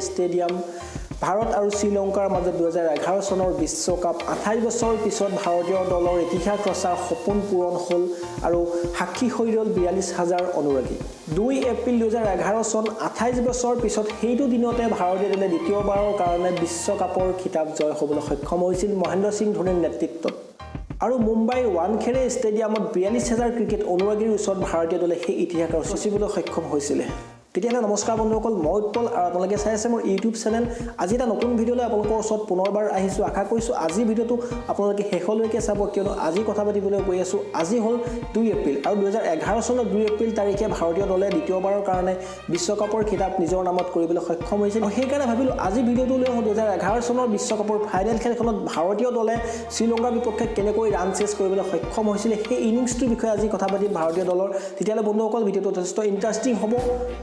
stadium Bharat আৰু শ্ৰীলংকাৰ মাজত 2011 চনৰ বিশ্বকাপ 28 বছৰ পিছত ভাৰতীয় দলৰ ইতিহাস ৰচাৰ সপোন পূৰণ হ'ল আৰু সাক্ষী হৈ ৰ'ল 42,000 অনুৰাগী 2 এপ্ৰিল 2011 চন 28 বছৰ পিছত সেইটো দিনতে ভাৰতীয় দলে দ্বিতীয়বাৰৰ কাৰণে বিশ্বকাপৰ খিতাপ জয় হ'বলৈ সক্ষম হৈছিল মহেন্দ্ৰ সিং ধোনীৰ নেতৃত্বত আৰু মুম্বাইৰ ৱানখেড়ে ষ্টেডিয়ামত 42,000 ক্ৰিকেট অনুৰাগীৰ ওচৰত ভাৰতীয় দলে সেই ইতিহাস ৰচিবলৈ সক্ষম হৈছিল তেতিয়াহ'লে নমস্কাৰ বন্ধুসকল মই উৎপল আৰু আপোনালোকে চাই আছে মোৰ ইউটিউব চেনেল আজি এটা নতুন ভিডিঅ'লৈ আপোনালোকৰ ওচৰত পুনৰবাৰ আহিছোঁ আশা কৰিছোঁ আজি ভিডিঅ'টো আপোনালোকে শেষলৈকে চাব কিয়নো আজি কথা পাতিবলৈ গৈ আছোঁ আজি হ'ল 2 এপ্ৰিল আৰু 2011 চনৰ 2 এপ্ৰিল তাৰিখে ভাৰতীয় দলে দ্বিতীয়বাৰৰ কাৰণে বিশ্বকাপৰ খিতাপ নিজৰ নামত কৰিবলৈ সক্ষম হৈছিল আৰু সেইকাৰণে ভাবিলোঁ আজি ভিডিঅ'টো লৈ আহোঁ 2011 চনৰ বিশ্বকাপৰ ফাইনেল খেলখনত ভাৰতীয় দলে শ্ৰীলংকাৰ বিপক্ষে কেনেকৈ ৰান চেছ কৰিবলৈ সক্ষম হৈছিল সেই ইনিংছটোৰ বিষয়ে আজি কথা পাতিম ভাৰতীয় দলৰ তেতিয়াহ'লে বন্ধুসকল ভিডিঅ'টো যথেষ্ট ইণ্টাৰেষ্টিং হ'ব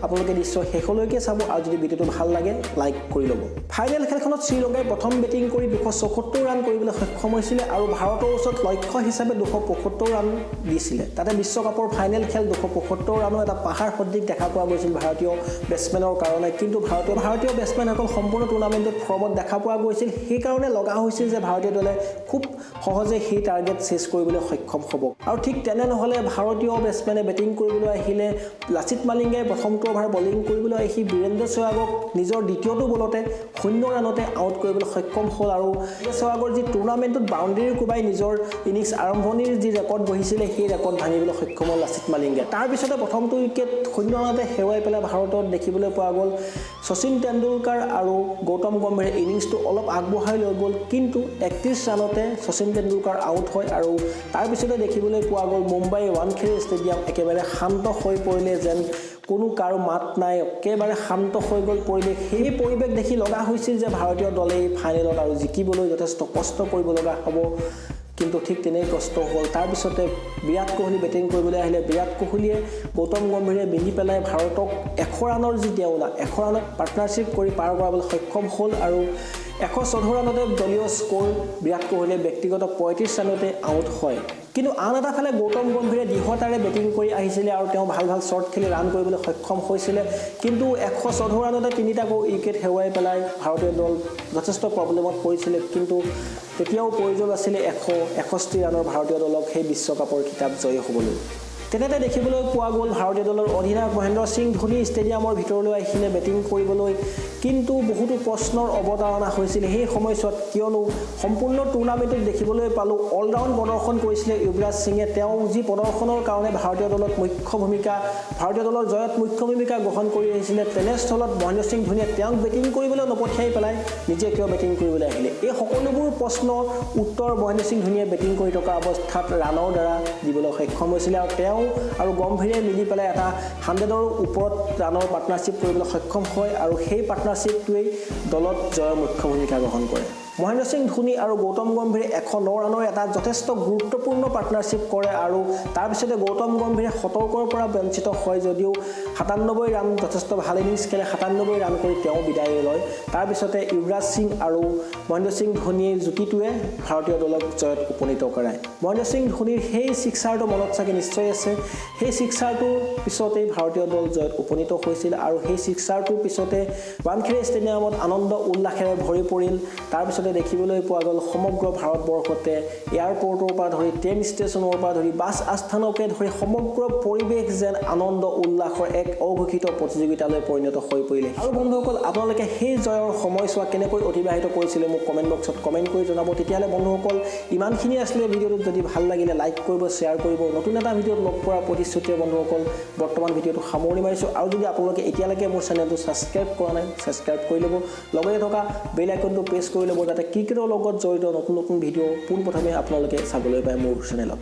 আপোনালোকে নিশ্চয় শেষলৈকে চাব আৰু যদি ভিডিঅ'টো ভাল লাগে লাইক কৰি ল'ব ফাইনেল খেলখনত শ্ৰীলংকাই প্ৰথম বেটিং কৰি 274 ৰান কৰিবলৈ সক্ষম হৈছিল আৰু ভাৰতৰ ওচৰত লক্ষ্য হিচাপে 275 ৰান দিছিল তাতে বিশ্বকাপৰ ফাইনেল খেল 275 ৰানৰ এটা পাহাৰ সদৃশ দেখা পোৱা গৈছিল ভাৰতীয় বেটছমেনৰ কাৰণে কিন্তু ভাৰতীয় বেটছমেনসকল সম্পূৰ্ণ টুৰ্ণামেণ্টত ফৰ্মত দেখা পোৱা গৈছিল সেই কাৰণে লগা হৈছিল যে ভাৰতীয় দলে খুব সহজে সেই টাৰ্গেট চেছ কৰিবলৈ সক্ষম হ'ব আৰু ঠিক তেনে নহ'লে ভাৰতীয় বেটছমেনে বেটিং কৰিবলৈ আহিলে লাচিত মালিংগাই প্ৰথমটো অভাৰ বলিং কৰিবলৈ আহি বীৰেন্দ্ৰ সেহৱাগক নিজৰ দ্বিতীয়টো বলতে 0 ৰানতে আউট কৰিবলৈ সক্ষম হ'ল আৰু সেহৱাগৰ যি টুৰ্ণামেণ্টত বাউণ্ডেৰী কোবাই নিজৰ ইনিংছ আৰম্ভণিৰ যি ৰেকৰ্ড বহিছিলে সেই ৰেকৰ্ড ভাঙিবলৈ সক্ষম হ'ল লাচিত মালিংগাই তাৰ পিছতে প্ৰথমটো উইকেট 0 ৰানতে হেৰুৱাই পেলাই ভাৰতত দেখিবলৈ পোৱা গ'ল শচীন তেণ্ডুলকাৰ আৰু গৌতম গম্ভীৰে ইনিংছটো অলপ আগবঢ়াই লৈ গ'ল কিন্তু 31 ৰানতে শচীন তেণ্ডুলকাৰ আউট হয় আৰু তাৰ পিছতে দেখিবলৈ পোৱা গ'ল মুম্বাই ৱানখেড়ে ষ্টেডিয়াম একেবাৰে শান্ত হৈ পৰিলে যেন কোনো কাৰো মাত নাই একেবাৰে শান্ত হৈ গ'ল পৰিৱেশ সেই পৰিৱেশ দেখি লগা হৈছিল যে ভাৰতীয় দলে ফাইনেলত আৰু জিকিবলৈ যথেষ্ট কষ্ট কৰিব লগা হ'ব কিন্তু ঠিক তেনেই কষ্ট হ'ল তাৰ পিছতে বিৰাট কোহলি বেটিং কৰিবলৈ আহিলে বিৰাট কোহলিয়ে গৌতম গম্ভীৰে মিলি পেলাই ভাৰতক 100 ৰানৰ যি দেউলা 100 ৰানত পাৰ্টনাৰশ্বিপ কৰি পাৰ কৰাবলৈ সক্ষম হ'ল আৰু 114 ৰানতে দলীয় স্ক'ৰ বিৰাট কোহলিয়ে ব্যক্তিগত 35 ৰানতে আউট হয় কিন্তু আন এটা ফালে গৌতম গম্ভীৰে দৃঢ়তাৰে বেটিং কৰি আহিছিলে আৰু তেওঁ ভাল শ্বট খেলি ৰান কৰিবলৈ সক্ষম হৈছিলে কিন্তু 114 ৰানতে তিনিটা উইকেট হেৰুৱাই পেলাই ভাৰতীয় দল যথেষ্ট প্ৰব্লেমত পৰিছিল কিন্তু তেতিয়াও প্ৰয়োজন আছিলে 161 ৰানৰ ভাৰতীয় দলক সেই বিশ্বকাপৰ খিতাপ জয় হ'বলৈ তেনেতে দেখিবলৈ পোৱা গ'ল ভাৰতীয় দলৰ অধিনায়ক মহেন্দ্ৰ সিং ধোনী ষ্টেডিয়ামৰ ভিতৰলৈ আহিলে বেটিং কৰিবলৈ কিন্তু বহুতো প্ৰশ্নৰ অৱতাৰণা হৈছিল সেই সময়ছোৱাত কিয়নো সম্পূৰ্ণ টুৰ্ণামেণ্টত দেখিবলৈ পালোঁ অলৰাউণ্ড প্ৰদৰ্শন কৰিছিলে যুৱৰাজ সিঙে তেওঁ যি প্ৰদৰ্শনৰ কাৰণে ভাৰতীয় দলৰ জয়ত মুখ্য ভূমিকা গ্ৰহণ কৰি আহিছিলে তেনেস্থলত মহেন্দ্ৰ সিং ধোনীয়ে তেওঁক বেটিং কৰিবলৈ নপঠিয়াই পেলাই নিজে কিয় বেটিং কৰিবলৈ আহিলে এই সকলোবোৰ প্ৰশ্নৰ উত্তৰ মহেন্দ্ৰ সিং ধোনীয়ে বেটিং কৰি থকা অৱস্থাত ৰানৰ দ্বাৰা দিবলৈ সক্ষম হৈছিলে আৰু তেওঁ আৰু গম্ভীৰে মিলি পেলাই এটা 100ৰ ওপৰত ৰানৰ পাৰ্টনাৰশ্বিপ কৰিবলৈ সক্ষম হয় আৰু সেই পাৰ্টনাৰশ্বিপটোৱেই দলত জয়ৰ মুখ্য ভূমিকা গ্ৰহণ কৰে মহেন্দ্ৰ সিং ধোনী আৰু গৌতম গম্ভীৰে 109 ৰানৰ এটা যথেষ্ট গুৰুত্বপূৰ্ণ পাৰ্টনাৰশ্বিপ কৰে আৰু তাৰ পিছতে গৌতম গম্ভীৰে সতৰ্কৰ পৰা বঞ্চিত হয় যদিও 97 ৰান যথেষ্ট ভাল ইনিংছ খেলে 97 ৰান কৰি তেওঁ বিদায় লয় তাৰ পিছতে যুৱৰাজ সিং আৰু মহেন্দ্ৰ সিং ধোনীৰ জুটিটোৱে ভাৰতীয় দলক জয়ত উপনীত কৰায় মহেন্দ্ৰ সিং ধোনীৰ সেই ছিক্সাৰটো মনত চাগে নিশ্চয় আছে সেই ছিক্সাৰটোৰ পিছতেই ভাৰতীয় দল জয়ত উপনীত হৈছিল আৰু সেই ছিক্সাৰটোৰ পিছতে ৱানখেড়ে ষ্টেডিয়ামত আনন্দ উল্লাসেৰে ভৰি পৰিল তাৰ পিছতে দেখিবলৈ পোৱা গ'ল সমগ্ৰ ভাৰতবৰ্ষতে এয়াৰপৰ্টৰ পৰা ধৰি ট্ৰেইন ষ্টেচনৰ পৰা ধৰি বাছ আস্থানকে ধৰি সমগ্ৰ পৰিৱেশ যেন আনন্দ উল্লাসৰ এক অঘোষিত প্ৰতিযোগিতালৈ পৰিণত হৈ পৰিলে আৰু বন্ধুসকল আপোনালোকে সেই জয়ৰ সময়ছোৱা কেনেকৈ অতিবাহিত কৰিছিলে মোক কমেণ্ট বক্সত কমেণ্ট কৰি জনাব তেতিয়াহ'লে বন্ধুসকল ইমানখিনি আছিলে ভিডিঅ'টো যদি ভাল লাগিলে লাইক কৰিব শ্বেয়াৰ কৰিব নতুন এটা ভিডিঅ'ত লগ পোৱাৰ প্ৰতিশ্ৰুতিৰে বন্ধুসকল বৰ্তমান ভিডিঅ'টো সামৰণি মাৰিছোঁ আৰু যদি আপোনালোকে এতিয়ালৈকে মোৰ চেনেলটো ছাবস্ক্ৰাইব কৰা নাই ছাবস্ক্ৰাইব কৰি ল'ব লগতে থকা বেল আইকনটো প্ৰেছ কৰি ল'ব যাতে ক্ৰিকেটৰ লগত জড়িত নতুন ভিডিঅ' পোনপ্ৰথমে আপোনালোকে চাবলৈ পায় মোৰ চেনেলত